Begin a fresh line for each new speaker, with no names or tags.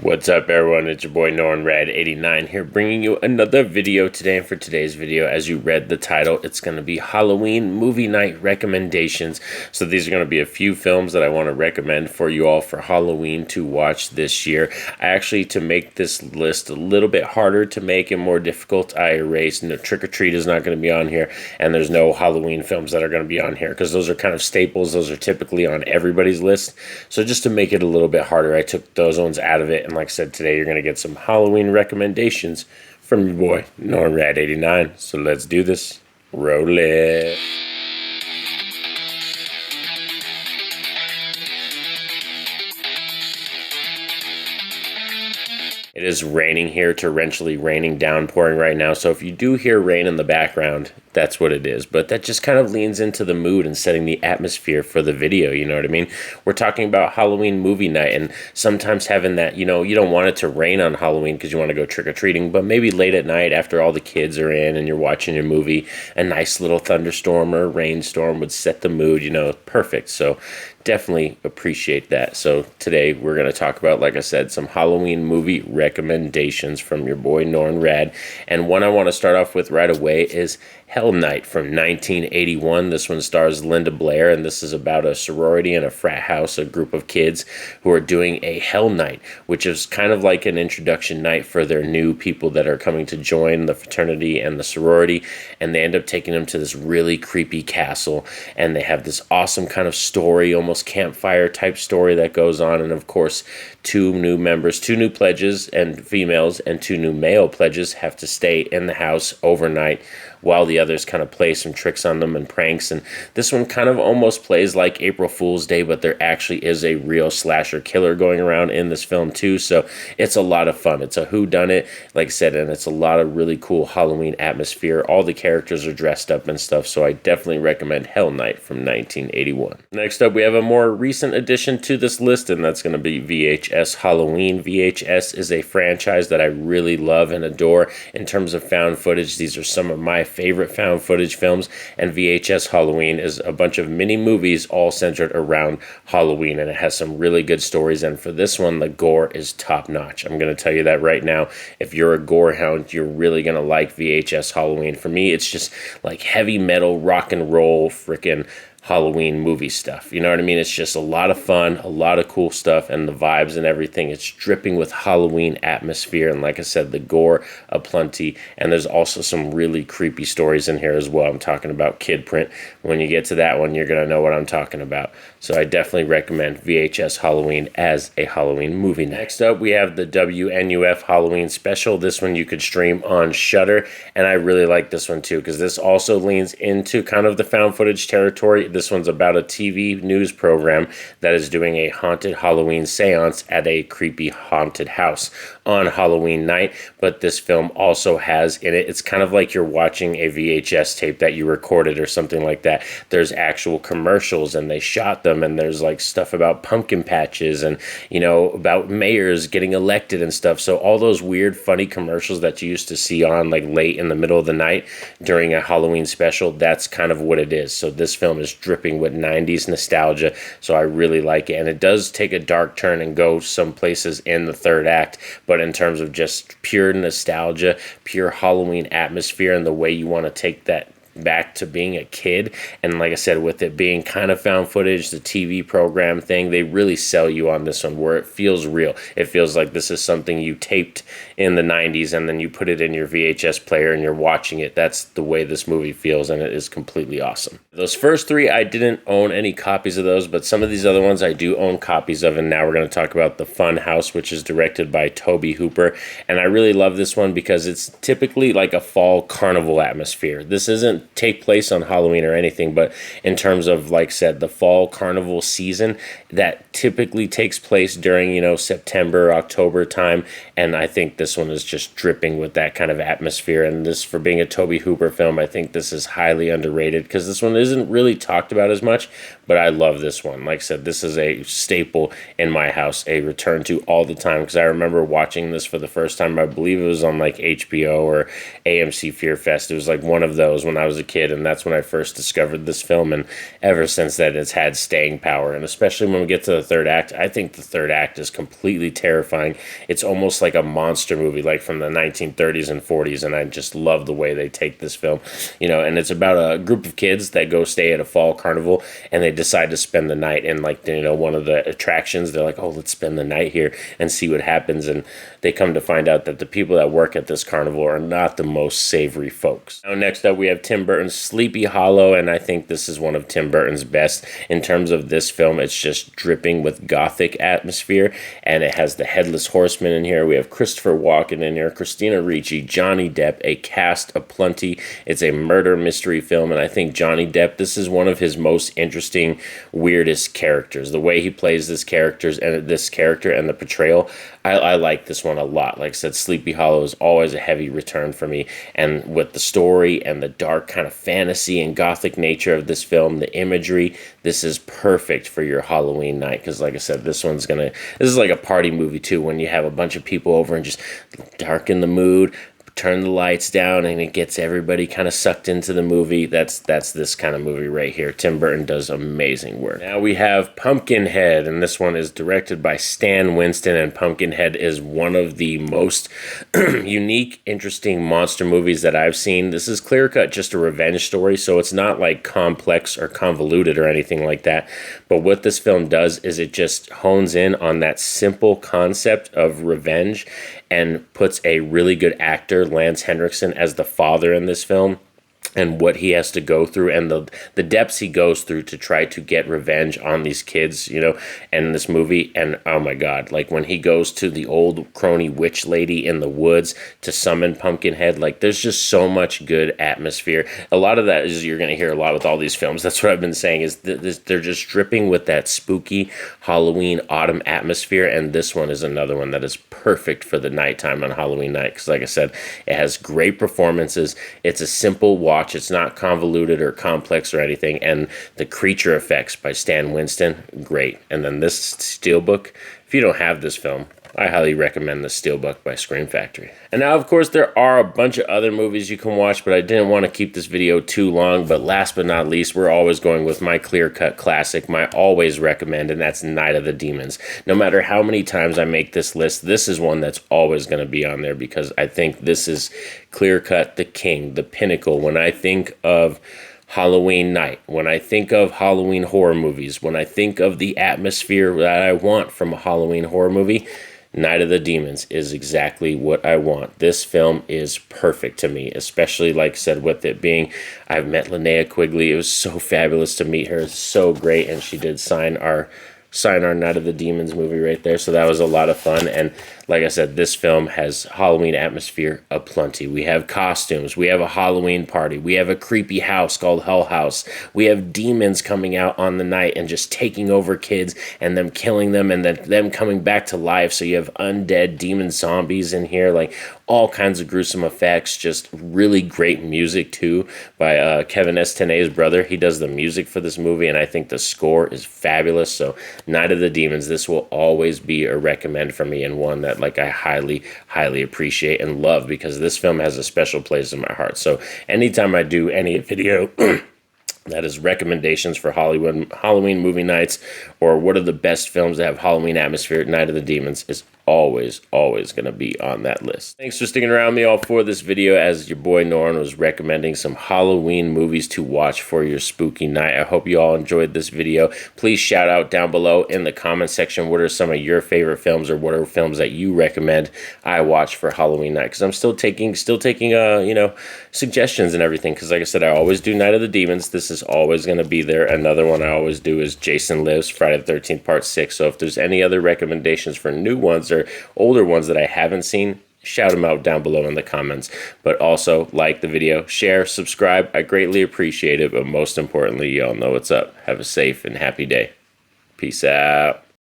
What's up, everyone? It's your boy NornRad89 here, bringing you another video today. And for today's video, as you read the title, it's going to be Halloween movie night recommendations. So these are going to be a few films that I want to recommend for you all for Halloween to watch this year. To make this list a little bit harder to make and more difficult, I erased Trick or Treat is not going to be on here, and there's no Halloween films that are going to be on here because those are kind of staples. Those are typically on everybody's list. So just to make it a little bit harder, I took those ones out of it. And like I said, today you're going to get some Halloween recommendations from your boy, NornRad89. So let's do this. Roll it. It is raining here, torrentially raining, downpouring right now. So if you do hear rain in the background, that's what it is. But that just kind of leans into the mood and setting the atmosphere for the video, you know what I mean? We're talking about Halloween movie night, and sometimes having that, you don't want it to rain on Halloween because you want to go trick-or-treating, but maybe late at night after all the kids are in and you're watching your movie, a nice little thunderstorm or rainstorm would set the mood, perfect. So definitely appreciate that. So today we're going to talk about, like I said, some Halloween movie recommendations from your boy NornRad. And one I want to start off with right away is Hell Night from 1981. This one stars Linda Blair, and this is about a sorority and a frat house, a group of kids who are doing a Hell Night, which is kind of like an introduction night for their new people that are coming to join the fraternity and the sorority. And they end up taking them to this really creepy castle, and they have this awesome kind of story, almost campfire type story that goes on. And of course, two new pledges and females, and two new male pledges have to stay in the house overnight while the others kind of play some tricks on them and pranks. And this one kind of almost plays like April Fool's Day, but there actually is a real slasher killer going around in this film too. So it's a lot of fun. It's a whodunit, like I said, and it's a lot of really cool Halloween atmosphere. All the characters are dressed up and stuff, so I definitely recommend Hell Night from 1981. Next up, we have a more recent addition to this list, and that's going to be VHS Halloween. VHS is a franchise that I really love and adore in terms of found footage. These are some of my favorite found footage films, and VHS Halloween is a bunch of mini movies all centered around Halloween, and it has some really good stories. And for this one, the gore is top notch. I'm going to tell you that right now. If you're a gore hound, you're really going to like VHS Halloween. For me, it's just like heavy metal, rock and roll, freaking Halloween movie stuff. You know what I mean? It's just a lot of fun, a lot of cool stuff, and the vibes and everything. It's dripping with Halloween atmosphere, and like I said, the gore aplenty, and there's also some really creepy stories in here as well. I'm talking about kid print. When you get to that one, you're gonna know what I'm talking about. So I definitely recommend VHS Halloween as a Halloween movie. Next up, we have the WNUF Halloween special. This one you could stream on Shudder, and I really like this one too, because this also leans into kind of the found footage territory. This one's about a TV news program that is doing a haunted Halloween seance at a creepy haunted house on Halloween night. But this film also has in it, it's kind of like you're watching a VHS tape that you recorded or something like that. There's actual commercials, and they shot them, and there's like stuff about pumpkin patches and, about mayors getting elected and stuff. So all those weird, funny commercials that you used to see on like late in the middle of the night during a Halloween special, that's kind of what it is. So this film is dripping with 90s nostalgia, so I really like it. And it does take a dark turn and go some places in the third act, but in terms of just pure nostalgia, pure Halloween atmosphere, and the way you want to take that back to being a kid, and like I said, with it being kind of found footage, the TV program thing, they really sell you on this one where it feels real. It feels like this is something you taped in the 90s and then you put it in your VHS player and you're watching it. That's the way this movie feels, and it is completely awesome. Those first three, I didn't own any copies of those, but some of these other ones I do own copies of, and now we're going to talk about The Fun House, which is directed by Tobe Hooper, and I really love this one because it's typically like a fall carnival atmosphere. This isn't take place on Halloween or anything, but in terms of, like I said, the fall carnival season that typically takes place during, September, October time, and I think this one is just dripping with that kind of atmosphere. And this, for being a Tobe Hooper film, I think this is highly underrated because this one isn't really talked about as much, but I love this one. Like I said, this is a staple in my house, a return to all the time, because I remember watching this for the first time. I believe it was on like HBO or AMC Fear Fest. It was like one of those when I was was a kid, and that's when I first discovered this film, and ever since then it's had staying power. And especially when we get to the third act, I think the third act is completely terrifying. It's almost like a monster movie, like from the 1930s and 40s, and I just love the way they take this film. And it's about a group of kids that go stay at a fall carnival, and they decide to spend the night in, like, one of the attractions. They're like, oh, let's spend the night here and see what happens. And they come to find out that the people that work at this carnival are not the most savory folks. Now, next up, we have Tim Burton's Sleepy Hollow, and I think this is one of Tim Burton's best. In terms of this film, it's just dripping with gothic atmosphere, and it has the Headless Horseman in here. We have Christopher Walken in here, Christina Ricci, Johnny Depp, a cast aplenty. It's a murder mystery film, and I think Johnny Depp, this is one of his most interesting, weirdest characters. The way he plays this character and the portrayal, I like this one a lot. Like I said, Sleepy Hollow is always a heavy return for me, and with the story and the dark kind of fantasy and gothic nature of this film, the imagery, this is perfect for your Halloween night, because like I said, this is like a party movie too, when you have a bunch of people over and just darken the mood, turn the lights down, and it gets everybody kind of sucked into the movie. That's this kind of movie right here. Tim Burton does amazing work. Now we have Pumpkinhead, and this one is directed by Stan Winston, and Pumpkinhead is one of the most unique, interesting monster movies that I've seen. This is clear-cut just a revenge story, so it's not like complex or convoluted or anything like that. But what this film does is it just hones in on that simple concept of revenge and puts a really good actor, Lance Henriksen, as the father in this film, and what he has to go through and the depths he goes through to try to get revenge on these kids, in this movie. And oh my God, like when he goes to the old crony witch lady in the woods to summon Pumpkinhead, like there's just so much good atmosphere. A lot of that is, you're going to hear a lot with all these films. That's what I've been saying, is they're just dripping with that spooky Halloween autumn atmosphere. And this one is another one that is perfect for the nighttime on Halloween night. Because like I said, it has great performances. It's a simple watch. It's not convoluted or complex or anything. And the creature effects by Stan Winston, great. And then this Steelbook, if you don't have this film, I highly recommend the Steelbook by Scream Factory. And now, of course, there are a bunch of other movies you can watch, but I didn't want to keep this video too long. But last but not least, we're always going with my clear-cut classic, my always recommend, and that's Night of the Demons. No matter how many times I make this list, this is one that's always going to be on there, because I think this is clear-cut the king, the pinnacle. When I think of Halloween night, when I think of Halloween horror movies, when I think of the atmosphere that I want from a Halloween horror movie, Night of the Demons is exactly what I want. This film is perfect to me, especially, like I said, with it being, I've met Linnea Quigley. It was so fabulous to meet her. It's so great, and she did sign our Night of the Demons movie right there, so that was a lot of fun. And like I said, this film has Halloween atmosphere aplenty. We have costumes, we have a Halloween party, we have a creepy house called Hell House, we have demons coming out on the night and just taking over kids and them killing them and then them coming back to life. So you have undead demon zombies in here, like all kinds of gruesome effects, just really great music too by Kevin S. Tenay's brother. He does the music for this movie, and I think the score is fabulous. So Night of the Demons, this will always be a recommend for me, and one that like I highly, highly appreciate and love, because this film has a special place in my heart. So anytime I do any video that is recommendations for Halloween movie nights, or what are the best films that have Halloween atmosphere, Night of the Demons is always going to be on that list. Thanks for sticking around with me all for this video, as your boy Norrin was recommending some Halloween movies to watch for your spooky night. I hope you all enjoyed this video. Please shout out down below in the comment section what are some of your favorite films, or what are films that you recommend I watch for Halloween night, because I'm still taking suggestions and everything, because like I said, I always do Night of the Demons. This is always going to be there. Another one I always do is Jason Lives, Friday the 13th Part 6. So if there's any other recommendations for new ones or older ones that I haven't seen, shout them out down below in the comments. But also like the video, share, subscribe. I greatly appreciate it. But most importantly, y'all know what's up. Have a safe and happy day. Peace out.